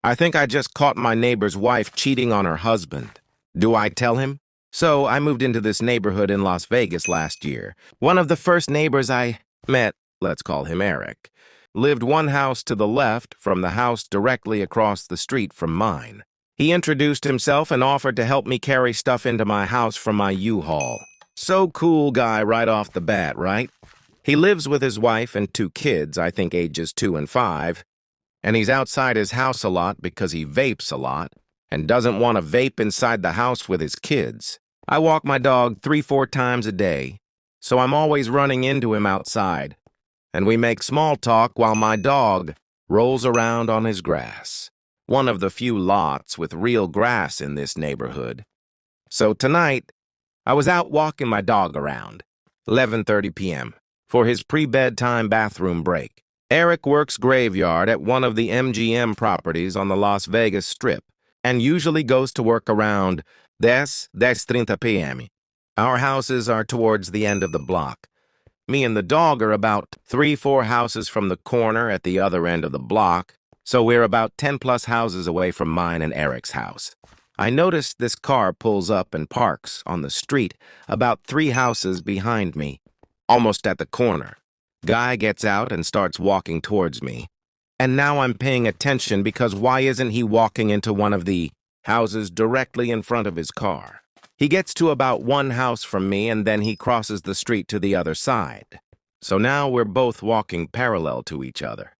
I think I just caught my neighbor's wife cheating on her husband. Do I tell him? So I moved into this neighborhood in Las Vegas last year. One of the first neighbors I met, let's call him Eric, lived one house to the left from the house directly across the street from mine. He introduced himself and offered to help me carry stuff into my house from my U-Haul. So cool guy right off the bat, right? He lives with his wife and 2 kids, I think ages 2 and 5, and he's outside his house a lot because he vapes a lot and doesn't want to vape inside the house with his kids. I walk my dog 3-4 times a day, so I'm always running into him outside, and we make small talk while my dog rolls around on his grass. One of the few lots with real grass in this neighborhood. So tonight, I was out walking my dog around, 11:30 p.m., for his pre-bedtime bathroom break. Eric works graveyard at one of the MGM properties on the Las Vegas Strip and usually goes to work around 10:30 p.m. Our houses are towards the end of the block. Me and the dog are about 3-4 houses from the corner at the other end of the block, so we're about 10+ houses away from mine and Eric's house. I noticed this car pulls up and parks on the street about 3 houses behind me, almost at the corner. Guy gets out and starts walking towards me. And now I'm paying attention because why isn't he walking into one of the houses directly in front of his car? He gets to about 1 house from me and then he crosses the street to the other side. So now we're both walking parallel to each other.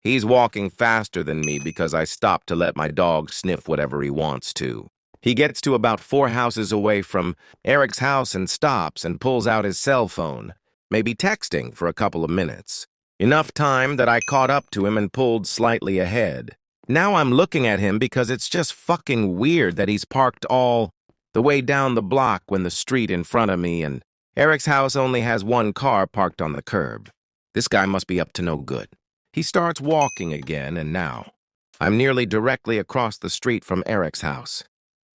He's walking faster than me because I stopped to let my dog sniff whatever he wants to. He gets to about 4 houses away from Eric's house and stops and pulls out his cell phone, maybe texting for a couple of minutes. Enough time that I caught up to him and pulled slightly ahead. Now I'm looking at him because it's just fucking weird that he's parked all the way down the block when the street in front of me and Eric's house only has 1 car parked on the curb. This guy must be up to no good. He starts walking again, and now I'm nearly directly across the street from Eric's house.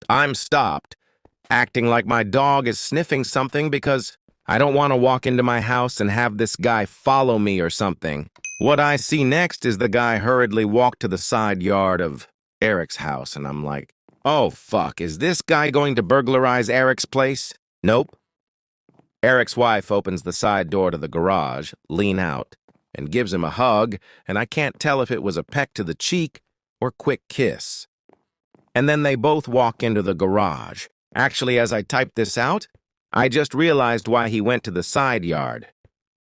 I'm stopped, acting like my dog is sniffing something because I don't want to walk into my house and have this guy follow me or something. What I see next is the guy hurriedly walk to the side yard of Eric's house, and I'm like, oh fuck, is this guy going to burglarize Eric's place? Nope. Eric's wife opens the side door to the garage, lean out, and gives him a hug, and I can't tell if it was a peck to the cheek or quick kiss. And then they both walk into the garage. Actually, as I typed this out, I just realized why he went to the side yard.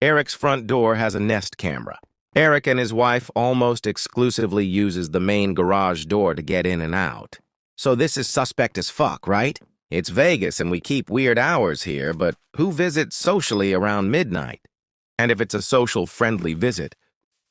Eric's front door has a Nest camera. Eric and his wife almost exclusively uses the main garage door to get in and out. So this is suspect as fuck, right? It's Vegas and we keep weird hours here, but who visits socially around midnight? And if it's a social-friendly visit,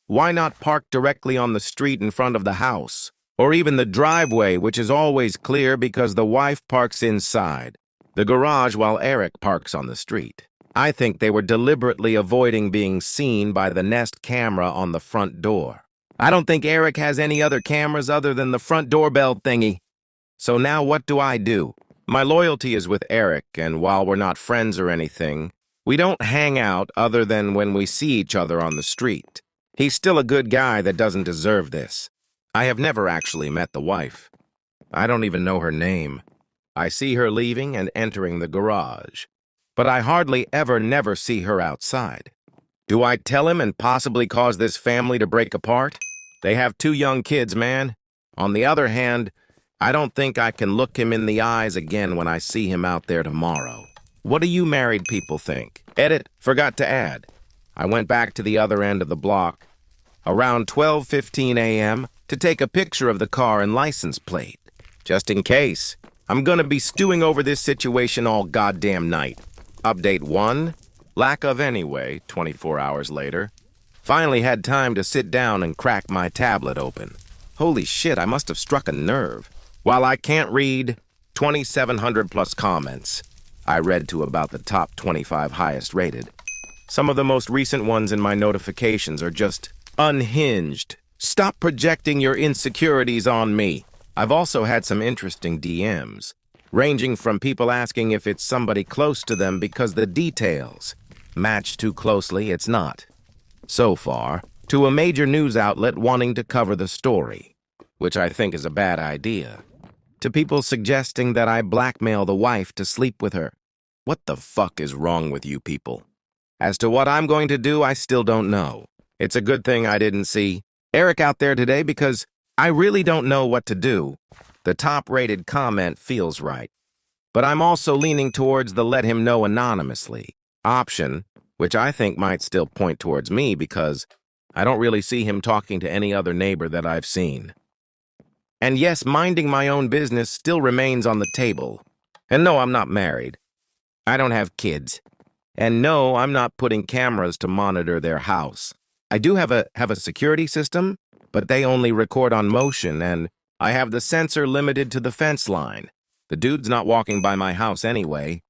why not park directly on the street in front of the house? Or even the driveway, which is always clear because the wife parks inside the garage while Eric parks on the street. I think they were deliberately avoiding being seen by the Nest camera on the front door. I don't think Eric has any other cameras other than the front doorbell thingy. So now what do I do? My loyalty is with Eric, and while we're not friends or anything, we don't hang out other than when we see each other on the street. He's still a good guy that doesn't deserve this. I have never actually met the wife. I don't even know her name. I see her leaving and entering the garage, but I hardly ever never see her outside. Do I tell him and possibly cause this family to break apart? They have 2 young kids, man. On the other hand, I don't think I can look him in the eyes again when I see him out there tomorrow. What do you married people think? Edit, forgot to add. I went back to the other end of the block around 12:15 a.m. to take a picture of the car and license plate. Just in case. I'm gonna be stewing over this situation all goddamn night. Update 1. Lack of anyway, 24 hours later. Finally had time to sit down and crack my tablet open. Holy shit, I must have struck a nerve. While I can't read 2,700 plus comments, I read to about the top 25 highest rated. Some of the most recent ones in my notifications are just unhinged. Stop projecting your insecurities on me. I've also had some interesting DMs, ranging from people asking if it's somebody close to them because the details match too closely, it's not. So far, to a major news outlet wanting to cover the story, which I think is a bad idea, to people suggesting that I blackmail the wife to sleep with her. What the fuck is wrong with you people? As to what I'm going to do, I still don't know. It's a good thing I didn't see Eric out there today because I really don't know what to do. The top-rated comment feels right. But I'm also leaning towards the let him know anonymously option, which I think might still point towards me because I don't really see him talking to any other neighbor that I've seen. And yes, minding my own business still remains on the table. And no, I'm not married. I don't have kids. And no, I'm not putting cameras to monitor their house. I do have a security system, but they only record on motion, and I have the sensor limited to the fence line. The dude's not walking by my house anyway,